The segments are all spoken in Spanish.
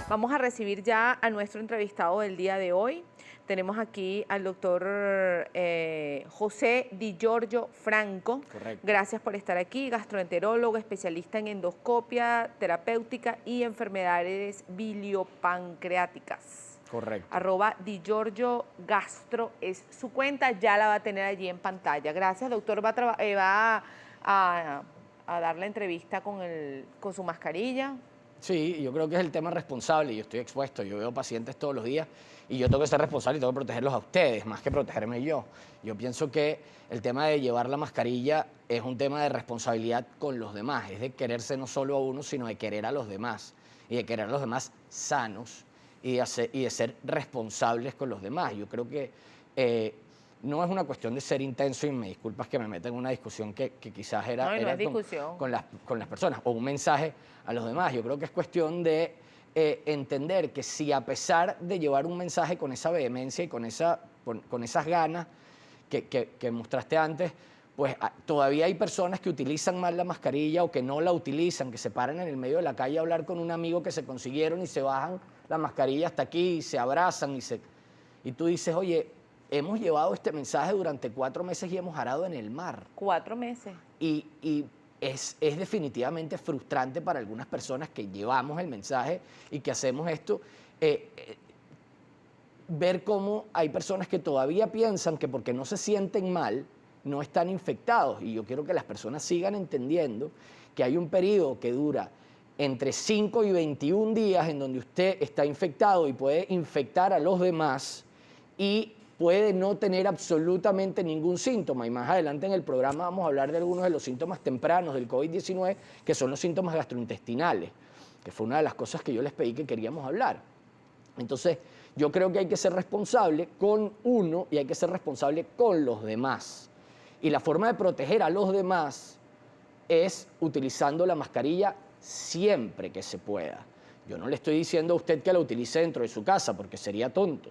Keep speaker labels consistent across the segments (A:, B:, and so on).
A: Vamos a recibir ya a nuestro entrevistado del día de hoy. Tenemos aquí al doctor José Di Giorgio Franco.
B: Correcto.
A: Gracias por estar aquí, gastroenterólogo, especialista en endoscopia terapéutica y enfermedades biliopancreáticas.
B: Correcto.
A: @Di Giorgio Gastro es su cuenta, ya la va a tener allí en pantalla. Gracias, doctor. Va a dar la entrevista con su mascarilla.
B: Sí, yo creo que es el tema responsable. Yo estoy expuesto, yo veo pacientes todos los días y yo tengo que ser responsable y tengo que protegerlos a ustedes, más que protegerme yo. Yo pienso que el tema de llevar la mascarilla es un tema de responsabilidad con los demás, es de quererse no solo a uno, sino de querer a los demás y de querer a los demás sanos y de ser responsables con los demás. Yo creo que no es una cuestión de ser intenso, y me disculpas que me meta en una discusión que quizás
A: No, no es discusión.
B: con las personas, o un mensaje a los demás. Yo creo que es cuestión de entender que si, a pesar de llevar un mensaje con esa vehemencia y con esas ganas que mostraste antes, pues todavía hay personas que utilizan mal la mascarilla o que no la utilizan, que se paran en el medio de la calle a hablar con un amigo que se consiguieron y se bajan la mascarilla hasta aquí y se abrazan y tú dices, oye, hemos llevado este mensaje durante 4 meses y hemos arado en el mar.
A: 4 meses.
B: Y es definitivamente frustrante para algunas personas que llevamos el mensaje y que hacemos esto, ver cómo hay personas que todavía piensan que porque no se sienten mal, no están infectados. Y yo quiero que las personas sigan entendiendo que hay un periodo que dura entre 5 y 21 días en donde usted está infectado y puede infectar a los demás y puede no tener absolutamente ningún síntoma. Y más adelante en el programa vamos a hablar de algunos de los síntomas tempranos del COVID-19, que son los síntomas gastrointestinales, que fue una de las cosas que yo les pedí que queríamos hablar. Entonces, yo creo que hay que ser responsable con uno y hay que ser responsable con los demás. Y la forma de proteger a los demás es utilizando la mascarilla siempre que se pueda. Yo no le estoy diciendo a usted que la utilice dentro de su casa, porque sería tonto.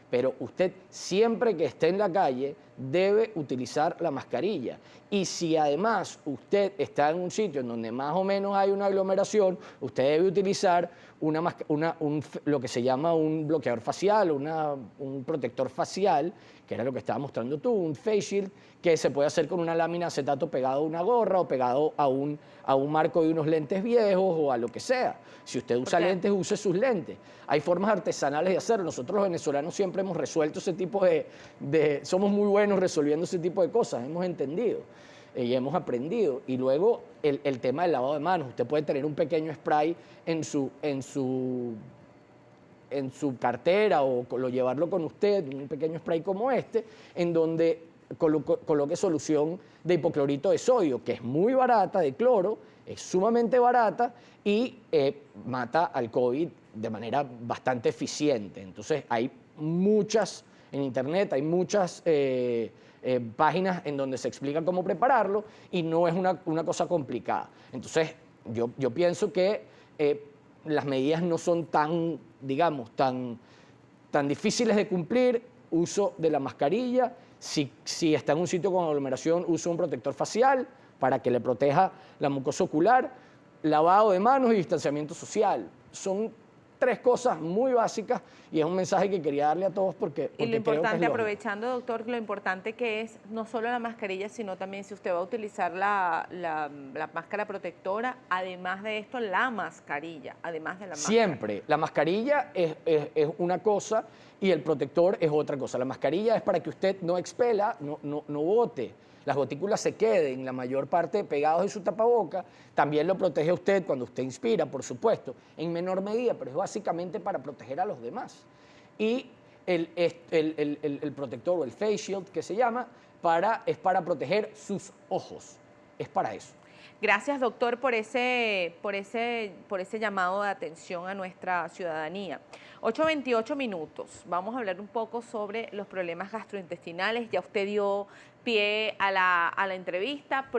B: Pero usted, siempre que esté en la calle, debe utilizar la mascarilla. Y si además usted está en un sitio en donde más o menos hay una aglomeración, usted debe utilizar lo que se llama un bloqueador facial, un protector facial, que era lo que estaba mostrando tú, un face shield, que se puede hacer con una lámina de acetato pegado a una gorra o pegado a un marco de unos lentes viejos o a lo que sea. Si usted usa lentes, use sus lentes. Hay formas artesanales de hacerlo. Nosotros los venezolanos siempre hemos resuelto ese tipo somos muy buenos resolviendo ese tipo de cosas, hemos entendido y hemos aprendido. Y luego el tema del lavado de manos. Usted puede tener un pequeño spray en su cartera o llevarlo con usted, un pequeño spray como este, en donde coloque solución de hipoclorito de sodio, que es muy barata, de cloro, es sumamente barata y mata al COVID de manera bastante eficiente. Entonces hay muchas, en internet hay muchas páginas en donde se explica cómo prepararlo y no es una cosa complicada. Entonces yo pienso que las medidas no son tan, digamos, tan difíciles de cumplir. Uso de la mascarilla, si está en un sitio con aglomeración, uso un protector facial para que le proteja la mucosa ocular, lavado de manos y distanciamiento social. Son 3 cosas muy básicas y es un mensaje que quería darle a todos porque
A: Y lo importante,
B: creo que
A: aprovechando, doctor, lo importante que es no solo la mascarilla, sino también si usted va a utilizar la máscara protectora, además de esto, la mascarilla, además de la máscara.
B: Siempre. La mascarilla es una cosa y el protector es otra cosa. La mascarilla es para que usted no expela, no bote, las gotículas se queden la mayor parte pegados en su tapaboca. También lo protege a usted cuando usted inspira, por supuesto, en menor medida, pero es básicamente para proteger a los demás. Y el protector o el face shield, que se llama, es para proteger sus ojos. Es para eso.
A: Gracias, doctor, por ese llamado de atención a nuestra ciudadanía. 8:28 minutos. Vamos a hablar un poco sobre los problemas gastrointestinales. Ya usted dio pie a la entrevista,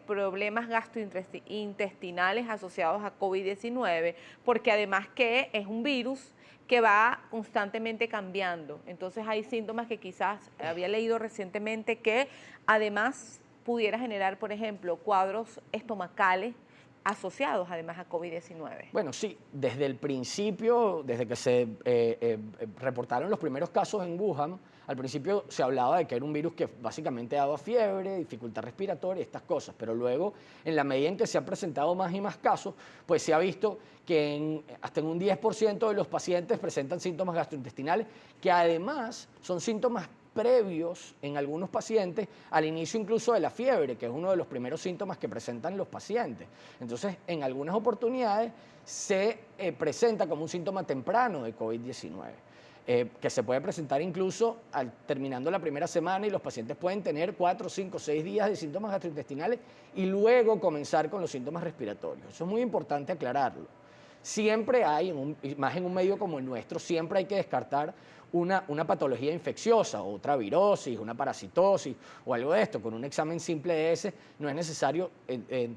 A: problemas gastrointestinales asociados a COVID-19, porque además que es un virus que va constantemente cambiando. Entonces hay síntomas que quizás había leído recientemente que además pudiera generar, por ejemplo, cuadros estomacales, asociados además a COVID-19.
B: Bueno, sí, desde el principio, desde que se reportaron los primeros casos en Wuhan, al principio se hablaba de que era un virus que básicamente daba fiebre, dificultad respiratoria, estas cosas, pero luego, en la medida en que se han presentado más y más casos, pues se ha visto que hasta en un 10% de los pacientes presentan síntomas gastrointestinales, que además son síntomas previos en algunos pacientes al inicio incluso de la fiebre, que es uno de los primeros síntomas que presentan los pacientes. Entonces, en algunas oportunidades se presenta como un síntoma temprano de COVID-19. Que se puede presentar incluso terminando la primera semana y los pacientes pueden tener 4, 5, 6 días de síntomas gastrointestinales y luego comenzar con los síntomas respiratorios. Eso es muy importante aclararlo. Siempre hay, más en un medio como el nuestro, siempre hay que descartar una patología infecciosa, otra virosis, una parasitosis o algo de esto. Con un examen simple de ese no es necesario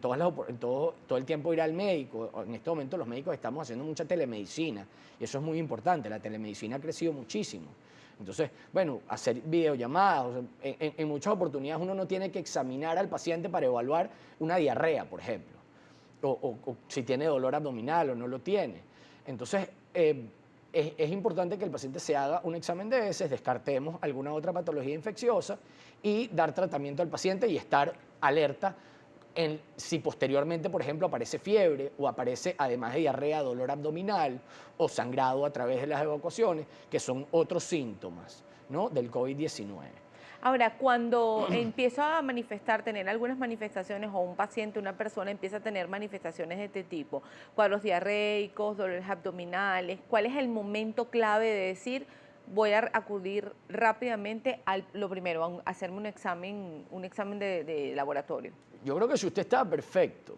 B: todo el tiempo ir al médico. En este momento los médicos estamos haciendo mucha telemedicina y eso es muy importante. La telemedicina ha crecido muchísimo. Entonces, bueno, hacer videollamadas, o sea, en muchas oportunidades uno no tiene que examinar al paciente para evaluar una diarrea, por ejemplo, o si tiene dolor abdominal o no lo tiene. Entonces, es importante que el paciente se haga un examen de heces, descartemos alguna otra patología infecciosa y dar tratamiento al paciente y estar alerta si posteriormente, por ejemplo, aparece fiebre o aparece, además de diarrea, dolor abdominal o sangrado a través de las evacuaciones, que son otros síntomas, ¿no?, del COVID-19.
A: Ahora, cuando empiezo a tener algunas manifestaciones, o un paciente, una persona empieza a tener manifestaciones de este tipo, cuadros diarreicos, dolores abdominales, ¿cuál es el momento clave de decir, voy a acudir rápidamente lo primero, a hacerme un examen de laboratorio?
B: Yo creo que si usted está perfecto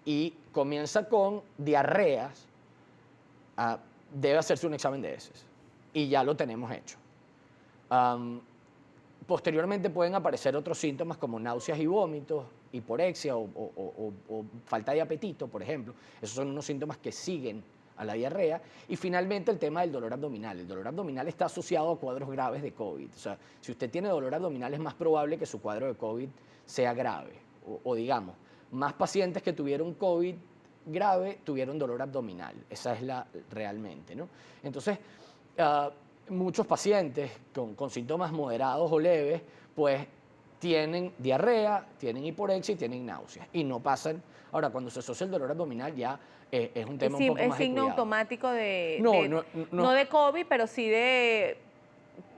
B: y comienza con diarreas, debe hacerse un examen de heces y ya lo tenemos hecho. Posteriormente pueden aparecer otros síntomas como náuseas y vómitos, hiporexia o falta de apetito, por ejemplo. Esos son unos síntomas que siguen a la diarrea. Y finalmente el tema del dolor abdominal. El dolor abdominal está asociado a cuadros graves de COVID. O sea, si usted tiene dolor abdominal es más probable que su cuadro de COVID sea grave. O digamos, más pacientes que tuvieron COVID grave tuvieron dolor abdominal. Esa es realmente, ¿no? Entonces, muchos pacientes con síntomas moderados o leves, pues tienen diarrea, tienen hiporexia y tienen náuseas y no pasan. Ahora, cuando se asocia el dolor abdominal ya es un tema un poco más de
A: signo
B: cuidado.
A: automático
B: No
A: de COVID, pero sí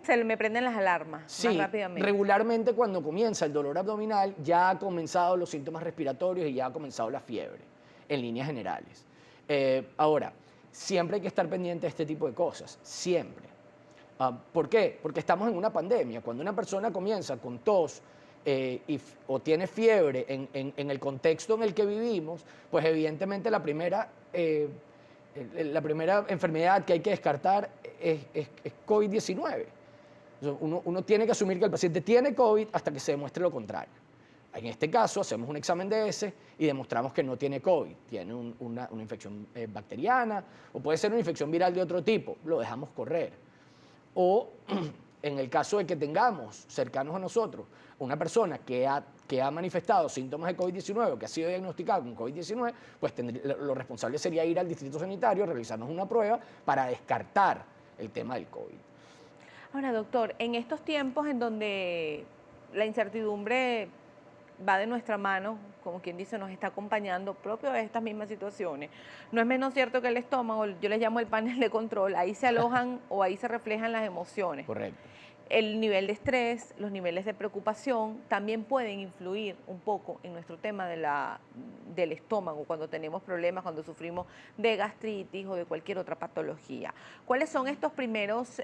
A: se me prenden las alarmas más rápidamente.
B: Regularmente cuando comienza el dolor abdominal ya ha comenzado los síntomas respiratorios y ya ha comenzado la fiebre, en líneas generales. Ahora, siempre hay que estar pendiente de este tipo de cosas, siempre. ¿Por qué? Porque estamos en una pandemia. Cuando una persona comienza con tos o tiene fiebre en el contexto en el que vivimos, pues evidentemente la primera enfermedad que hay que descartar es COVID-19. Uno tiene que asumir que el paciente tiene COVID hasta que se demuestre lo contrario. En este caso, hacemos un examen de heces y demostramos que no tiene COVID. Tiene una infección bacteriana o puede ser una infección viral de otro tipo. Lo dejamos correr. O en el caso de que tengamos cercanos a nosotros una persona que ha manifestado síntomas de COVID-19 o que ha sido diagnosticado con COVID-19, pues lo responsable sería ir al distrito sanitario, realizarnos una prueba para descartar el tema del COVID.
A: Ahora, doctor, en estos tiempos en donde la incertidumbre va de nuestra mano, como quien dice, nos está acompañando propio de estas mismas situaciones. No es menos cierto que el estómago, yo le llamo el panel de control, ahí se alojan o ahí se reflejan las emociones.
B: Correcto.
A: El nivel de estrés, los niveles de preocupación también pueden influir un poco en nuestro tema del estómago cuando tenemos problemas, cuando sufrimos de gastritis o de cualquier otra patología. ¿Cuáles son estas primeras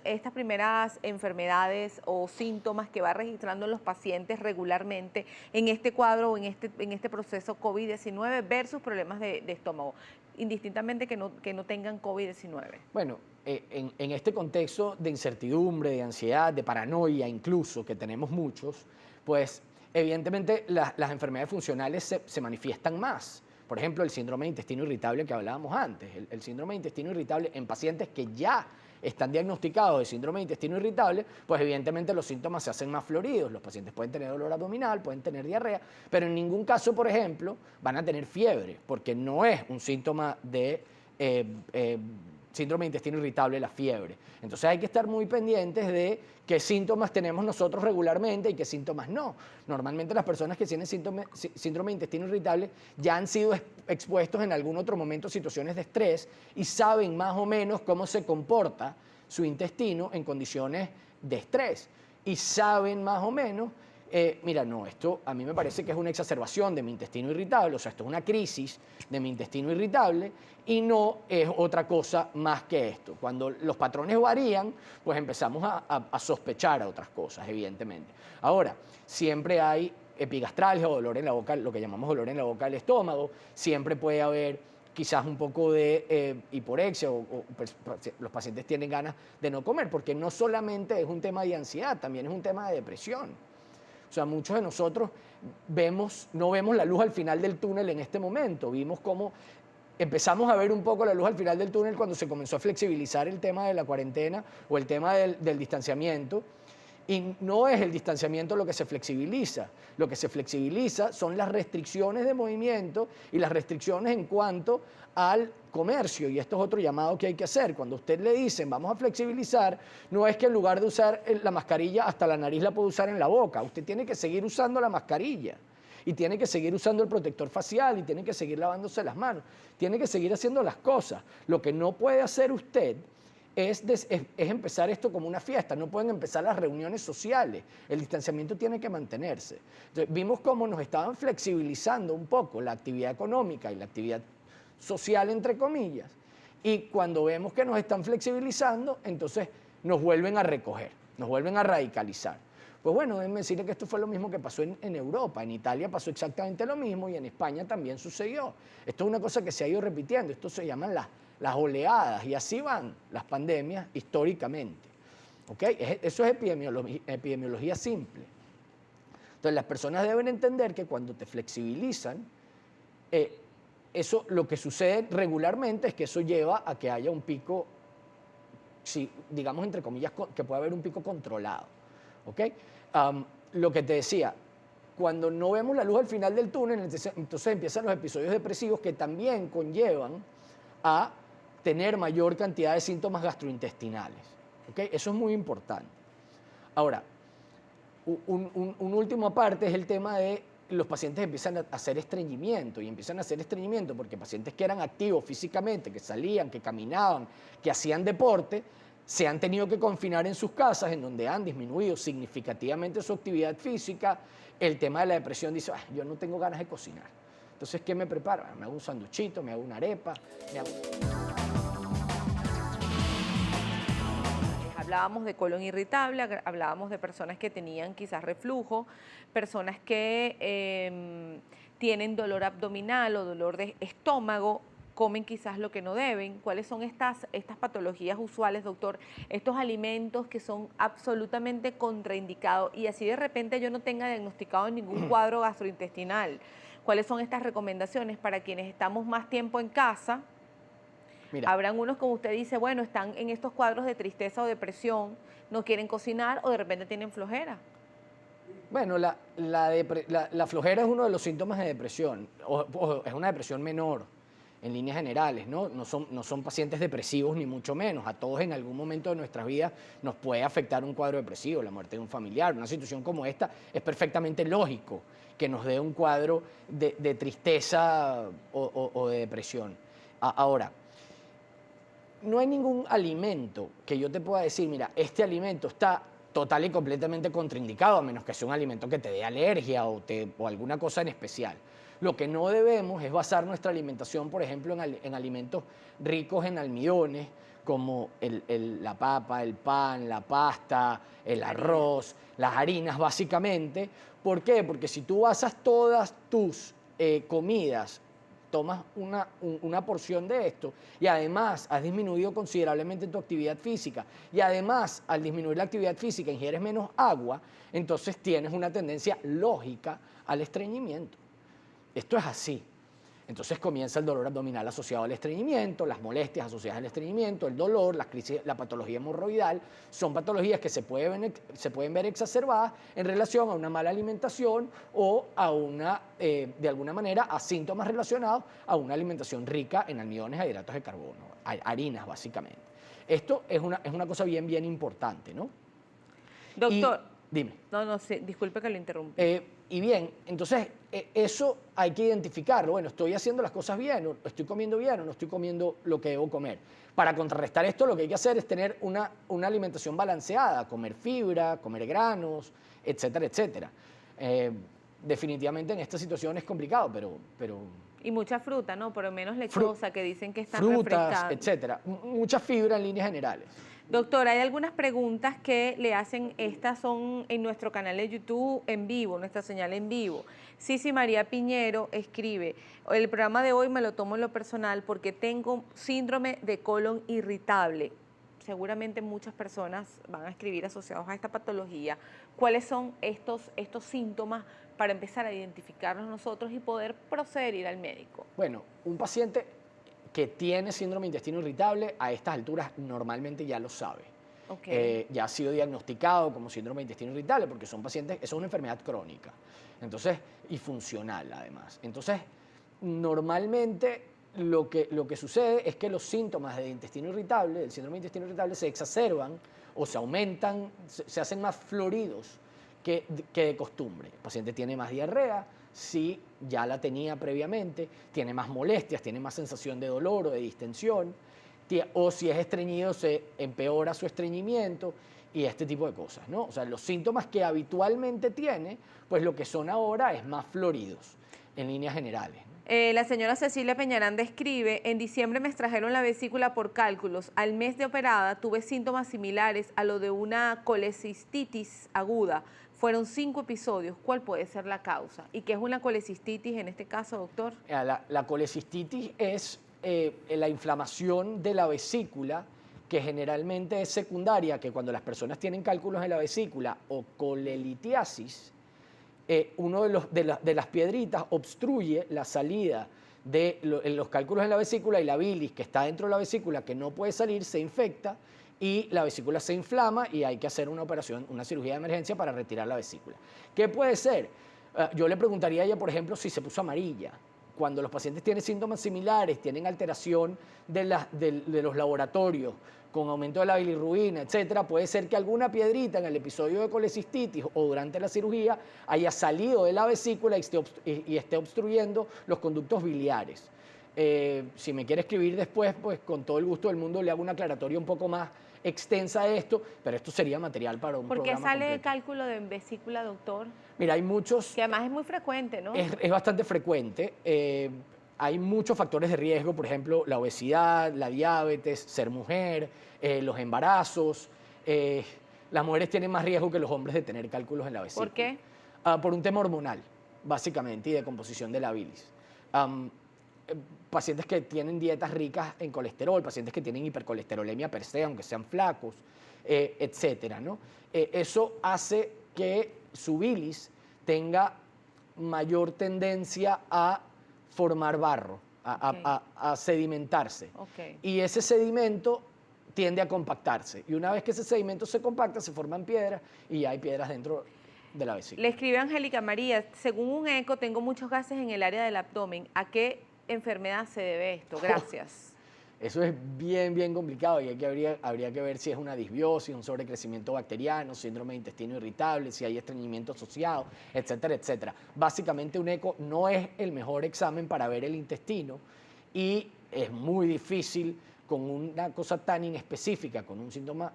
A: enfermedades o síntomas que va registrando los pacientes regularmente en este cuadro o en este proceso COVID-19 versus problemas de estómago, indistintamente que no tengan COVID-19?
B: Bueno, en este contexto de incertidumbre, de ansiedad, de paranoia incluso, que tenemos muchos, pues evidentemente las enfermedades funcionales se manifiestan más. Por ejemplo, el síndrome de intestino irritable que hablábamos antes. El síndrome de intestino irritable en pacientes que ya están diagnosticados de síndrome de intestino irritable, pues evidentemente los síntomas se hacen más floridos. Los pacientes pueden tener dolor abdominal, pueden tener diarrea, pero en ningún caso, por ejemplo, van a tener fiebre, porque no es un síntoma de síndrome de intestino irritable la fiebre. Entonces hay que estar muy pendientes de qué síntomas tenemos nosotros regularmente y qué síntomas no. Normalmente las personas que tienen síndrome de intestino irritable ya han sido expuestos en algún otro momento a situaciones de estrés y saben más o menos cómo se comporta su intestino en condiciones de estrés. Y saben más o menos, mira, no, esto a mí me parece que es una exacerbación de mi intestino irritable, o sea, esto es una crisis de mi intestino irritable y no es otra cosa más que esto. Cuando los patrones varían, pues empezamos a sospechar a otras cosas, evidentemente. Ahora, siempre hay epigastralgia o dolor en la boca, lo que llamamos dolor en la boca del estómago, siempre puede haber quizás un poco de hiporexia los pacientes tienen ganas de no comer, porque no solamente es un tema de ansiedad, también es un tema de depresión. O sea, muchos de nosotros no vemos la luz al final del túnel en este momento. Vimos cómo empezamos a ver un poco la luz al final del túnel cuando se comenzó a flexibilizar el tema de la cuarentena o el tema del distanciamiento. Y no es el distanciamiento lo que se flexibiliza. Lo que se flexibiliza son las restricciones de movimiento y las restricciones en cuanto al comercio. Y esto es otro llamado que hay que hacer. Cuando a usted le dicen vamos a flexibilizar, no es que en lugar de usar la mascarilla hasta la nariz la puede usar en la boca. Usted tiene que seguir usando la mascarilla. Y tiene que seguir usando el protector facial y tiene que seguir lavándose las manos. Tiene que seguir haciendo las cosas. Lo que no puede hacer usted es empezar esto como una fiesta, no pueden empezar las reuniones sociales, el distanciamiento tiene que mantenerse. Entonces, vimos cómo nos estaban flexibilizando un poco la actividad económica y la actividad social, entre comillas, y cuando vemos que nos están flexibilizando, entonces nos vuelven a recoger, nos vuelven a radicalizar. Pues bueno, déjenme decirle que esto fue lo mismo que pasó en Europa, en Italia pasó exactamente lo mismo y en España también sucedió. Esto es una cosa que se ha ido repitiendo, esto se llaman las oleadas y así van las pandemias históricamente. ¿Okay? Eso es epidemiología simple. Entonces las personas deben entender que cuando te flexibilizan, eso lo que sucede regularmente es que eso lleva a que haya un pico, si, digamos entre comillas, que pueda haber un pico controlado. ¿Okay? Lo que te decía, cuando no vemos la luz al final del túnel, entonces empiezan los episodios depresivos que también conllevan a tener mayor cantidad de síntomas gastrointestinales. ¿Okay? Eso es muy importante. Ahora, un último aparte es el tema de los pacientes empiezan a hacer estreñimiento y empiezan a hacer estreñimiento porque pacientes que eran activos físicamente, que salían, que caminaban, que hacían deporte, se han tenido que confinar en sus casas en donde han disminuido significativamente su actividad física. El tema de la depresión dice, yo no tengo ganas de cocinar. Entonces, ¿qué me preparo? Me hago un sanduchito, me hago una arepa, me hago...
A: Hablábamos de colon irritable, hablábamos de personas que tenían quizás reflujo, personas que tienen dolor abdominal o dolor de estómago, comen quizás lo que no deben. ¿Cuáles son estas patologías usuales, doctor? Estos alimentos que son absolutamente contraindicados y así de repente yo no tenga diagnosticado ningún cuadro gastrointestinal. ¿Cuáles son estas recomendaciones para quienes estamos más tiempo en casa? Mira. Habrán unos, como usted dice, bueno, están en estos cuadros de tristeza o depresión, no quieren cocinar o de repente tienen flojera.
B: Bueno, la flojera es uno de los síntomas de depresión, o es una depresión menor en líneas generales, ¿no? No son pacientes depresivos ni mucho menos. A todos en algún momento de nuestras vidas nos puede afectar un cuadro depresivo, la muerte de un familiar. Una situación como esta es perfectamente lógico que nos dé un cuadro de tristeza o de depresión. Ahora, no hay ningún alimento que yo te pueda decir, mira, este alimento está total y completamente contraindicado, a menos que sea un alimento que te dé alergia o alguna cosa en especial. Lo que no debemos es basar nuestra alimentación, por ejemplo, en alimentos ricos en almidones, como la papa, el pan, la pasta, el arroz, las harinas, básicamente. ¿Por qué? Porque si tú basas todas tus comidas, tomas una porción de esto y además has disminuido considerablemente tu actividad física y además al disminuir la actividad física ingieres menos agua, entonces tienes una tendencia lógica al estreñimiento. Esto es así. Entonces comienza el dolor abdominal asociado al estreñimiento, las molestias asociadas al estreñimiento, el dolor, las crisis, la patología hemorroidal. Son patologías que se pueden ver exacerbadas en relación a una mala alimentación o a de alguna manera, a síntomas relacionados a una alimentación rica en almidones e hidratos de carbono, harinas básicamente. Esto es una cosa bien, bien importante, ¿no?
A: Doctor.
B: Dime.
A: No, sí, disculpe que lo interrumpí.
B: Y bien, entonces eso hay que identificarlo. Bueno, ¿estoy haciendo las cosas bien? ¿O estoy comiendo bien o no estoy comiendo lo que debo comer? Para contrarrestar esto, lo que hay que hacer es tener una alimentación balanceada, comer fibra, comer granos, etcétera, etcétera. Definitivamente en esta situación es complicado, pero
A: Y mucha fruta, ¿no? Por lo menos lechosa, que dicen que está
B: frutas,
A: refrescante.
B: etcétera. Mucha fibra en líneas generales.
A: Doctor, hay algunas preguntas que le hacen, estas son en nuestro canal de YouTube en vivo, nuestra señal en vivo. Sisi María Piñero escribe, el programa de hoy me lo tomo en lo personal porque tengo síndrome de colon irritable. Seguramente muchas personas van a escribir asociados a esta patología. ¿Cuáles son estos síntomas para empezar a identificarlos nosotros y poder proceder a ir al médico?
B: Bueno, un paciente que tiene síndrome de intestino irritable, a estas alturas normalmente ya lo sabe.
A: Okay.
B: Ya ha sido diagnosticado como síndrome de intestino irritable porque son pacientes, eso es una enfermedad crónica, entonces, y funcional además. Entonces, normalmente lo que sucede es que los síntomas de intestino irritable, del síndrome de intestino irritable, se exacerban o se aumentan, se hacen más floridos que de costumbre. El paciente tiene más diarrea, si ya la tenía previamente, tiene más molestias, tiene más sensación de dolor o de distensión, o si es estreñido se empeora su estreñimiento y este tipo de cosas, ¿no? O sea, los síntomas que habitualmente tiene, pues lo que son ahora es más floridos en líneas generales, ¿no?
A: La señora Cecilia Peñaranda escribe, en diciembre me extrajeron la vesícula por cálculos. Al mes de operada tuve síntomas similares a lo de una colecistitis aguda. Fueron 5 episodios. ¿Cuál puede ser la causa? ¿Y qué es una colecistitis en este caso, doctor?
B: La colecistitis es la inflamación de la vesícula, que generalmente es secundaria, que cuando las personas tienen cálculos en la vesícula o colelitiasis, uno de las piedritas obstruye la salida de los cálculos en la vesícula y la bilis que está dentro de la vesícula, que no puede salir, se infecta y la vesícula se inflama y hay que hacer una operación, una cirugía de emergencia para retirar la vesícula. ¿Qué puede ser? Yo le preguntaría a ella, por ejemplo, si se puso amarilla. Cuando los pacientes tienen síntomas similares, tienen alteración de los laboratorios, con aumento de la bilirrubina, etcétera, puede ser que alguna piedrita en el episodio de colecistitis o durante la cirugía haya salido de la vesícula y esté obstruyendo los conductos biliares. Si me quiere escribir después, pues con todo el gusto del mundo le hago una aclaratoria un poco más extensa de esto, pero esto sería material para un programa
A: ¿Por qué sale
B: completo.
A: el cálculo de vesícula, doctor?
B: Mira, hay muchos...
A: Que además es muy frecuente, ¿no?
B: Es bastante frecuente. Hay muchos factores de riesgo, por ejemplo, la obesidad, la diabetes, ser mujer, los embarazos. Las mujeres tienen más riesgo que los hombres de tener cálculos en la vesícula.
A: ¿Por qué?
B: Por un tema hormonal, básicamente, y de composición de la bilis. Pacientes que tienen dietas ricas en colesterol, pacientes que tienen hipercolesterolemia per se, aunque sean flacos, etcétera, ¿no? Eso hace que su bilis tenga mayor tendencia a formar barro, a sedimentarse.
A: Okay.
B: Y ese sedimento tiende a compactarse. Y una vez que ese sedimento se compacta, se forman piedras y ya hay piedras dentro de la vesícula.
A: Le escribe Angélica María, según un eco tengo muchos gases en el área del abdomen. ¿A qué enfermedad se debe esto? Gracias.
B: Eso es bien, bien complicado y habría que ver si es una disbiosis, un sobrecrecimiento bacteriano, síndrome de intestino irritable, si hay estreñimiento asociado, etcétera, etcétera. Básicamente un eco no es el mejor examen para ver el intestino y es muy difícil con una cosa tan inespecífica, con un síntoma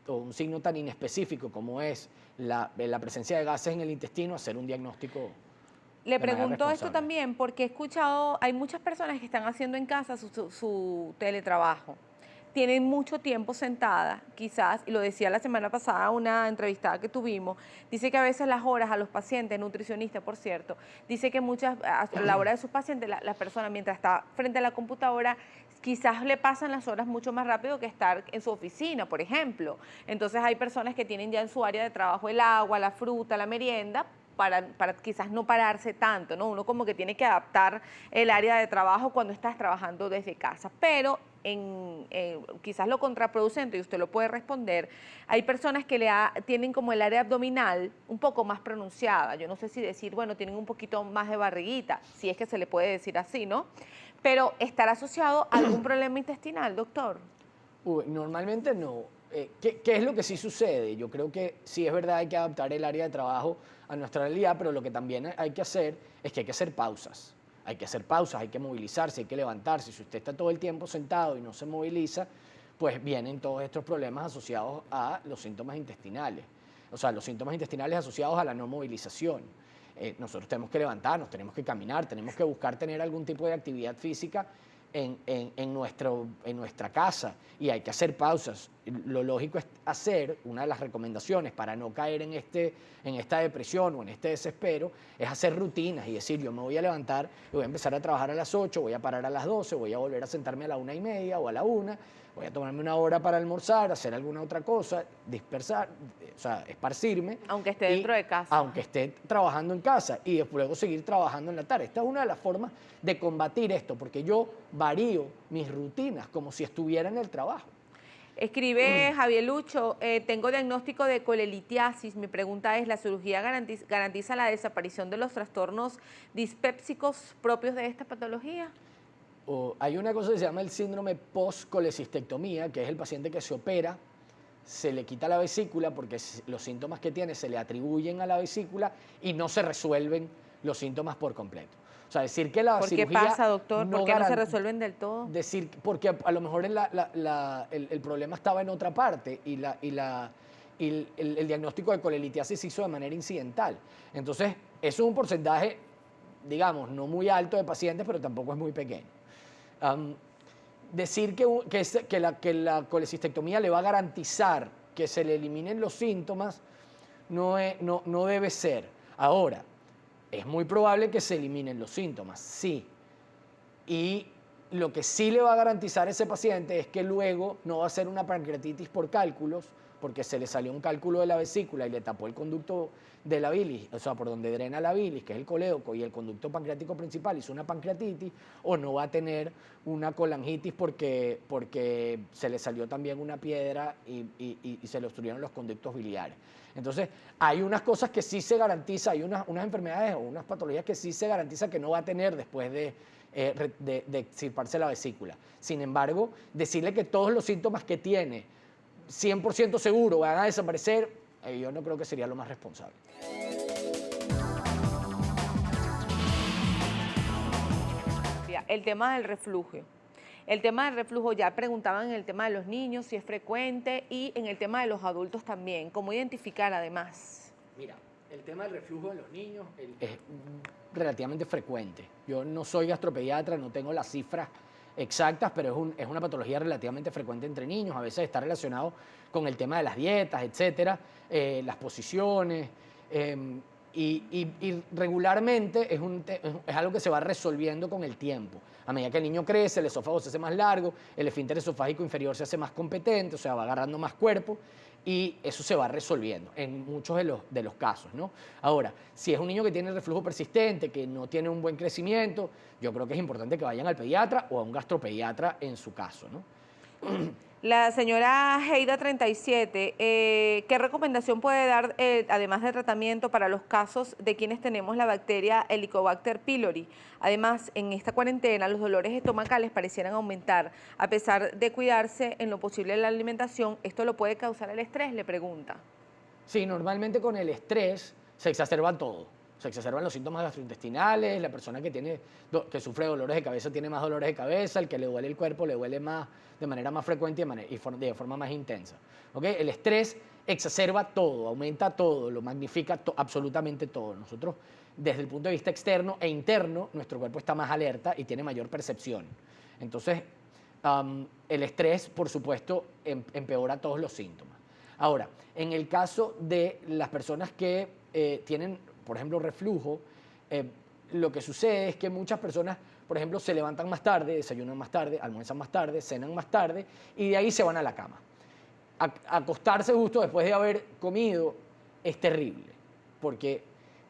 B: o un signo tan inespecífico como es la presencia de gases en el intestino, hacer un diagnóstico.
A: Le pregunto esto también porque he escuchado, hay muchas personas que están haciendo en casa su teletrabajo. Tienen mucho tiempo sentada, quizás, y lo decía la semana pasada una entrevistada que tuvimos, dice que a veces las horas a los pacientes, nutricionista por cierto, dice que a la hora de sus pacientes, la persona mientras está frente a la computadora, quizás le pasan las horas mucho más rápido que estar en su oficina, por ejemplo. Entonces hay personas que tienen ya en su área de trabajo el agua, la fruta, la merienda, para quizás no pararse tanto, ¿no? Uno como que tiene que adaptar el área de trabajo cuando estás trabajando desde casa, pero quizás lo contraproducente, y usted lo puede responder, hay personas que tienen como el área abdominal un poco más pronunciada. Yo no sé si decir, bueno, tienen un poquito más de barriguita, si es que se le puede decir así, ¿no? Pero ¿estará asociado a algún problema intestinal, doctor?
B: Normalmente no. ¿Qué es lo que sí sucede? Yo creo que sí es verdad, hay que adaptar el área de trabajo a nuestra realidad, pero lo que también hay que hacer es que hay que hacer pausas. Hay que hacer pausas, hay que movilizarse, hay que levantarse. Si usted está todo el tiempo sentado y no se moviliza, pues vienen todos estos problemas asociados a los síntomas intestinales. O sea, los síntomas intestinales asociados a la no movilización. Nosotros tenemos que levantarnos, tenemos que caminar, tenemos que buscar tener algún tipo de actividad física en nuestra casa, y hay que hacer pausas. Lo lógico es hacer, una de las recomendaciones para no caer en esta depresión o en este desespero, es hacer rutinas y decir, yo me voy a levantar y voy a empezar a trabajar a las 8, voy a parar a las 12, voy a volver a sentarme a la 1:30 o a la 1, voy a tomarme una hora para almorzar, hacer alguna otra cosa, dispersar, o sea, esparcirme.
A: Aunque esté dentro de casa.
B: Aunque esté trabajando en casa, y después luego seguir trabajando en la tarde. Esta es una de las formas de combatir esto, porque yo varío mis rutinas como si estuviera en el trabajo.
A: Escribe Javier Lucho, tengo diagnóstico de colelitiasis. Mi pregunta es, ¿la cirugía garantiza la desaparición de los trastornos dispépsicos propios de esta patología?
B: Hay una cosa que se llama el síndrome post-colecistectomía, que es el paciente que se opera, se le quita la vesícula porque los síntomas que tiene se le atribuyen a la vesícula y no se resuelven los síntomas por completo. O sea, decir que la cirugía...
A: ¿Por qué pasa, doctor? ¿Por qué no se resuelven del todo?
B: Porque a lo mejor el problema estaba en otra parte y el diagnóstico de colelitiasis se hizo de manera incidental. Entonces, eso es un porcentaje, digamos, no muy alto de pacientes, pero tampoco es muy pequeño. Decir que la colecistectomía le va a garantizar que se le eliminen los síntomas no debe ser. Ahora, es muy probable que se eliminen los síntomas, sí. Y lo que sí le va a garantizar a ese paciente es que luego no va a ser una pancreatitis por cálculos, porque se le salió un cálculo de la vesícula y le tapó el conducto de la bilis, o sea, por donde drena la bilis, que es el colédoco, y el conducto pancreático principal hizo una pancreatitis, o no va a tener una colangitis porque se le salió también una piedra y se le obstruyeron los conductos biliares. Entonces, hay unas cosas que sí se garantiza, hay unas enfermedades o unas patologías que sí se garantiza que no va a tener después de extirparse la vesícula. Sin embargo, decirle que todos los síntomas que tiene 100% seguro van a desaparecer, yo no creo que sería lo más responsable.
A: El tema del reflujo. El tema del reflujo, ya preguntaban en el tema de los niños, si es frecuente, y en el tema de los adultos también. ¿Cómo identificar además?
B: Mira, el tema del reflujo en los niños es relativamente frecuente. Yo no soy gastropediatra, no tengo las cifras exactas, pero es una patología relativamente frecuente entre niños. A veces está relacionado con el tema de las dietas, etcétera, las posiciones, y regularmente es algo que se va resolviendo con el tiempo. A medida que el niño crece, el esófago se hace más largo, el esfínter esofágico inferior se hace más competente, o sea, va agarrando más cuerpo, y eso se va resolviendo en muchos de los casos, ¿no? Ahora, si es un niño que tiene reflujo persistente, que no tiene un buen crecimiento, yo creo que es importante que vayan al pediatra o a un gastropediatra en su caso, ¿no?
A: La señora Heida 37, ¿qué recomendación puede dar, además de tratamiento, para los casos de quienes tenemos la bacteria Helicobacter pylori? Además, en esta cuarentena, los dolores estomacales parecieran aumentar. A pesar de cuidarse en lo posible de la alimentación, ¿esto lo puede causar el estrés?, le pregunta.
B: Sí, normalmente con el estrés se exacerba todo. Se exacerban los síntomas gastrointestinales, la persona que sufre dolores de cabeza tiene más dolores de cabeza, el que le duele el cuerpo le duele más, de manera más frecuente y de forma más intensa. ¿Okay? El estrés exacerba todo, aumenta todo, lo magnifica absolutamente todo. Nosotros, desde el punto de vista externo e interno, nuestro cuerpo está más alerta y tiene mayor percepción. Entonces, el estrés, por supuesto, empeora todos los síntomas. Ahora, en el caso de las personas que tienen, por ejemplo, reflujo, lo que sucede es que muchas personas, por ejemplo, se levantan más tarde, desayunan más tarde, almuerzan más tarde, cenan más tarde y de ahí se van a la cama. Acostarse justo después de haber comido es terrible, porque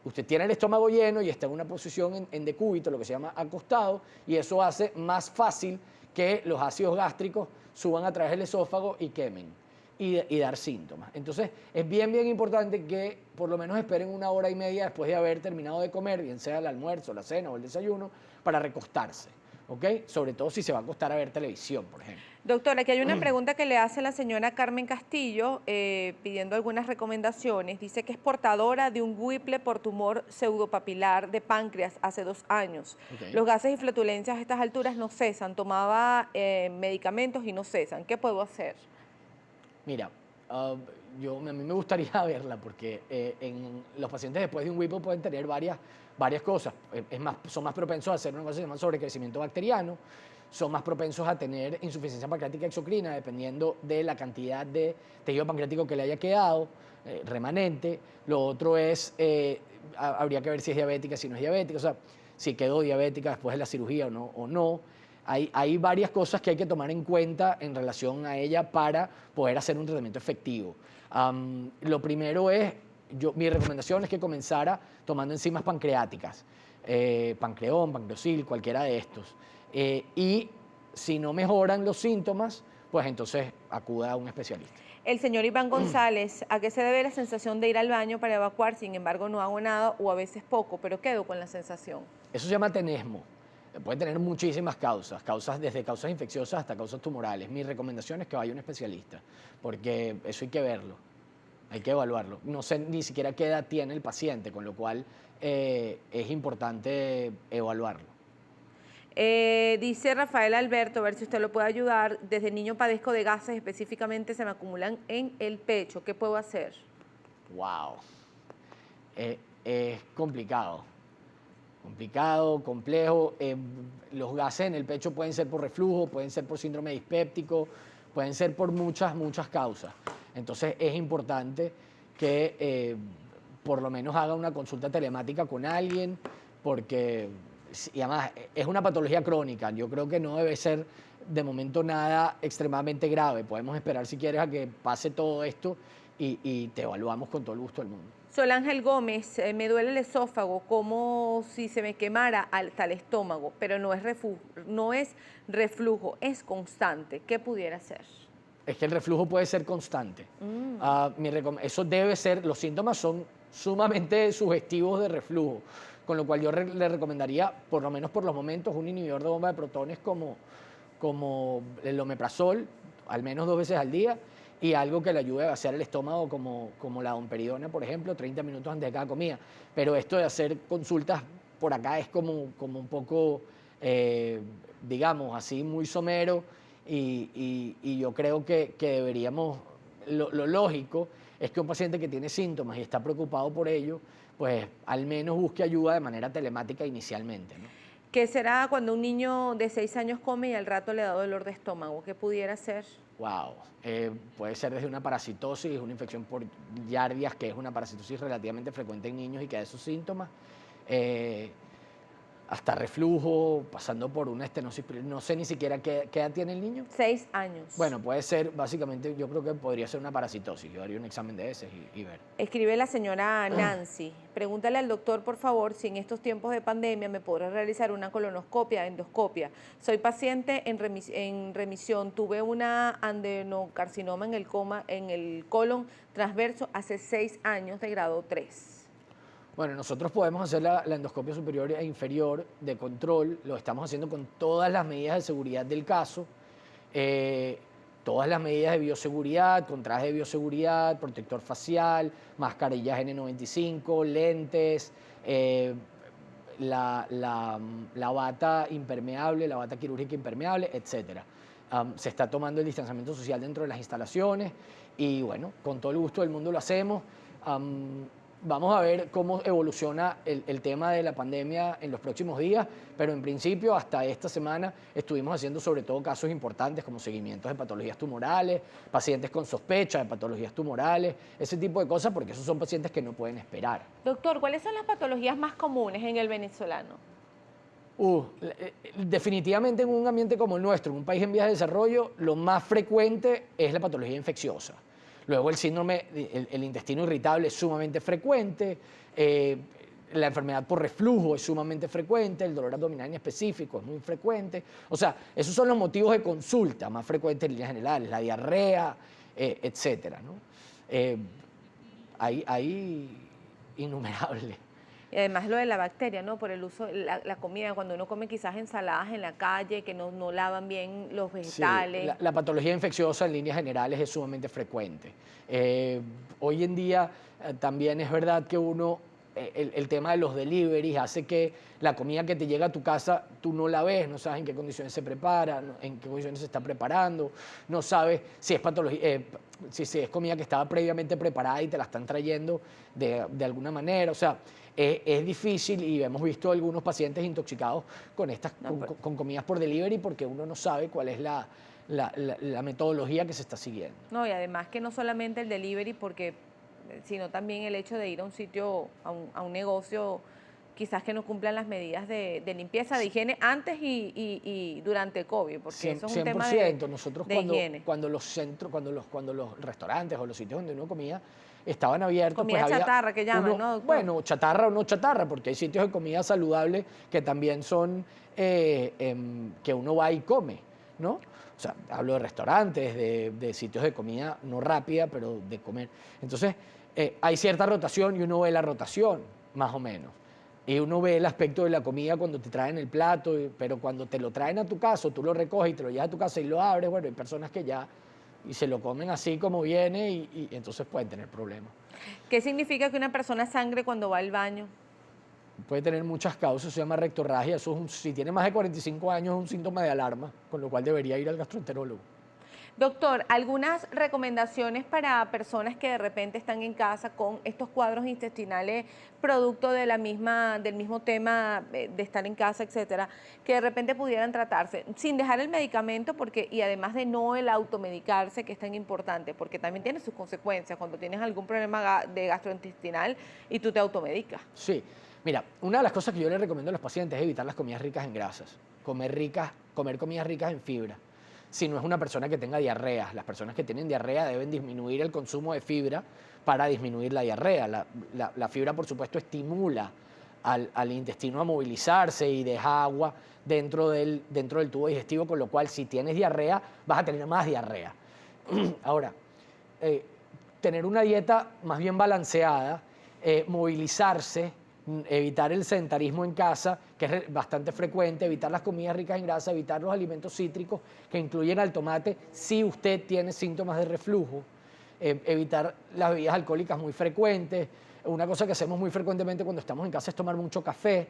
B: usted tiene el estómago lleno y está en una posición en decúbito, lo que se llama acostado, y eso hace más fácil que los ácidos gástricos suban a través del esófago y quemen y dar síntomas. Entonces, es bien importante que por lo menos esperen 1 hora y media después de haber terminado de comer, bien sea el almuerzo, la cena o el desayuno, para recostarse, ¿ok? Sobre todo si se va a acostar a ver televisión, por ejemplo.
A: Doctor, aquí hay una pregunta que le hace la señora Carmen Castillo pidiendo algunas recomendaciones. Dice que es portadora de un Whipple por tumor pseudopapilar de páncreas hace 2 años.
B: Okay.
A: Los gases y flatulencias a estas alturas no cesan. Tomaba medicamentos y no cesan. ¿Qué puedo hacer?
B: Mira, a mí me gustaría verla porque en los pacientes después de un Whipple pueden tener varias cosas. Son más propensos a hacer una cosa que se llama sobrecrecimiento bacteriano, son más propensos a tener insuficiencia pancreática exocrina, dependiendo de la cantidad de tejido pancreático que le haya quedado, remanente. Lo otro es, habría que ver si es diabética, si no es diabética, o sea, si quedó diabética después de la cirugía o no. Hay varias cosas que hay que tomar en cuenta en relación a ella para poder hacer un tratamiento efectivo. Lo primero es, mi recomendación es que comenzara tomando enzimas pancreáticas, Pancreón, Pancreosil, cualquiera de estos. Y si no mejoran los síntomas, pues entonces acuda a un especialista.
A: El señor Iván González, ¿a qué se debe la sensación de ir al baño para evacuar? Sin embargo, no hago nada o a veces poco, pero quedo con la sensación.
B: Eso se llama tenesmo. Puede tener muchísimas causas, desde causas infecciosas hasta causas tumorales. Mi recomendación es que vaya a un especialista, porque eso hay que verlo, hay que evaluarlo. No sé ni siquiera qué edad tiene el paciente, con lo cual es importante evaluarlo.
A: Dice Rafael Alberto, a ver si usted lo puede ayudar. Desde niño padezco de gases, específicamente se me acumulan en el pecho. ¿Qué puedo hacer?
B: Wow. Es complicado, complejo. Los gases en el pecho pueden ser por reflujo, pueden ser por síndrome dispéptico, pueden ser por muchas causas. Entonces es importante que por lo menos haga una consulta telemática con alguien, porque y además es una patología crónica. Yo creo que no debe ser de momento nada extremadamente grave. Podemos esperar, si quieres, a que pase todo esto y te evaluamos con todo el gusto del mundo.
A: Sol Ángel Gómez, me duele el esófago como si se me quemara hasta el estómago, pero no es reflujo, es constante. ¿Qué pudiera ser?
B: Es que el reflujo puede ser constante. Eso debe ser, los síntomas son sumamente sugestivos de reflujo, con lo cual yo le recomendaría, por lo menos por los momentos, un inhibidor de bomba de protones como el omeprazol, al menos 2 veces al día, y algo que le ayude a vaciar el estómago como la domperidona, por ejemplo, 30 minutos antes de cada comida. Pero esto de hacer consultas por acá es como un poco, digamos, así muy somero, y yo creo que deberíamos, lo lógico es que un paciente que tiene síntomas y está preocupado por ello, pues al menos busque ayuda de manera telemática inicialmente, ¿no?
A: ¿Qué será cuando un niño de 6 años come y al rato le da dolor de estómago? ¿Qué pudiera ser?
B: Wow, puede ser desde una parasitosis, una infección por yardias, que es una parasitosis relativamente frecuente en niños y que da esos síntomas, hasta reflujo, pasando por una estenosis. No sé ni siquiera qué edad tiene el niño.
A: 6 años.
B: Bueno, puede ser, básicamente, yo creo que podría ser una parasitosis. Yo haría un examen de ese y ver.
A: Escribe la señora Nancy. Pregúntale al doctor, por favor, si en estos tiempos de pandemia me podrá realizar una colonoscopia, endoscopia. Soy paciente en remisión. Tuve una adenocarcinoma en el colon transverso hace 6 años de grado 3.
B: Bueno, nosotros podemos hacer la endoscopia superior e inferior de control, lo estamos haciendo con todas las medidas de seguridad del caso, todas las medidas de bioseguridad, con traje de bioseguridad, protector facial, mascarillas N95, lentes, la bata impermeable, la bata quirúrgica impermeable, etc. Se está tomando el distanciamiento social dentro de las instalaciones y bueno, con todo el gusto del mundo lo hacemos. Vamos a ver cómo evoluciona el tema de la pandemia en los próximos días, pero en principio hasta esta semana estuvimos haciendo sobre todo casos importantes como seguimientos de patologías tumorales, pacientes con sospecha de patologías tumorales, ese tipo de cosas, porque esos son pacientes que no pueden esperar.
A: Doctor, ¿cuáles son las patologías más comunes en el venezolano?
B: Definitivamente en un ambiente como el nuestro, en un país en vías de desarrollo, lo más frecuente es la patología infecciosa. Luego el síndrome, el intestino irritable es sumamente frecuente, La enfermedad por reflujo es sumamente frecuente, el dolor abdominal en específico es muy frecuente. O sea, esos son los motivos de consulta más frecuentes en líneas generales, la diarrea, etcétera, ¿no? Hay innumerables.
A: Y además lo de la bacteria, ¿no? Por el uso, la comida, cuando uno come quizás ensaladas en la calle, que no lavan bien los vegetales.
B: Sí, la patología infecciosa en líneas generales es sumamente frecuente. Hoy en día también es verdad que el tema de los deliveries hace que la comida que te llega a tu casa tú no la ves, no sabes en qué condiciones se prepara, en qué condiciones se está preparando, no sabes si es patología, si es comida que estaba previamente preparada y te la están trayendo de alguna manera. O sea, es difícil y hemos visto algunos pacientes intoxicados con comidas por delivery porque uno no sabe cuál es la metodología que se está siguiendo.
A: No, y además que no solamente el delivery, sino también el hecho de ir a un sitio, a un negocio, quizás que no cumplan las medidas de limpieza, de higiene antes y durante COVID, porque eso es un tema de
B: Nosotros
A: higiene.
B: cuando los restaurantes o los sitios donde uno comía estaban abiertos,
A: comida
B: pues
A: chatarra que llaman, ¿no, doctor?
B: Bueno, chatarra o no chatarra, porque hay sitios de comida saludable que también son que uno va y come, ¿no? O sea, hablo de restaurantes, de sitios de comida no rápida, pero de comer. Entonces, hay cierta rotación y uno ve la rotación, más o menos. Y uno ve el aspecto de la comida cuando te traen el plato, pero cuando te lo traen a tu casa, tú lo recoges y te lo llevas a tu casa y lo abres, bueno, hay personas que ya y se lo comen así como viene y entonces pueden tener problemas.
A: ¿Qué significa que una persona sangre cuando va al baño?
B: Puede tener muchas causas, se llama rectorragia, si tiene más de 45 años es un síntoma de alarma, con lo cual debería ir al gastroenterólogo.
A: Doctor, algunas recomendaciones para personas que de repente están en casa con estos cuadros intestinales producto del mismo tema de estar en casa, etcétera, que de repente pudieran tratarse sin dejar el medicamento y además de no el automedicarse, que es tan importante, porque también tiene sus consecuencias cuando tienes algún problema de gastrointestinal y tú te automedicas.
B: Sí, mira, una de las cosas que yo le recomiendo a los pacientes es evitar las comidas ricas en grasas, comer comidas ricas en fibra. Si no es una persona que tenga diarrea, las personas que tienen diarrea deben disminuir el consumo de fibra para disminuir la diarrea. La fibra, por supuesto, estimula al intestino a movilizarse y deja agua dentro del tubo digestivo, con lo cual si tienes diarrea vas a tener más diarrea. Ahora, tener una dieta más bien balanceada, movilizarse, evitar el sedentarismo en casa, que es bastante frecuente, evitar las comidas ricas en grasa, evitar los alimentos cítricos que incluyen al tomate si usted tiene síntomas de reflujo, evitar las bebidas alcohólicas muy frecuentes. Una cosa que hacemos muy frecuentemente cuando estamos en casa es tomar mucho café.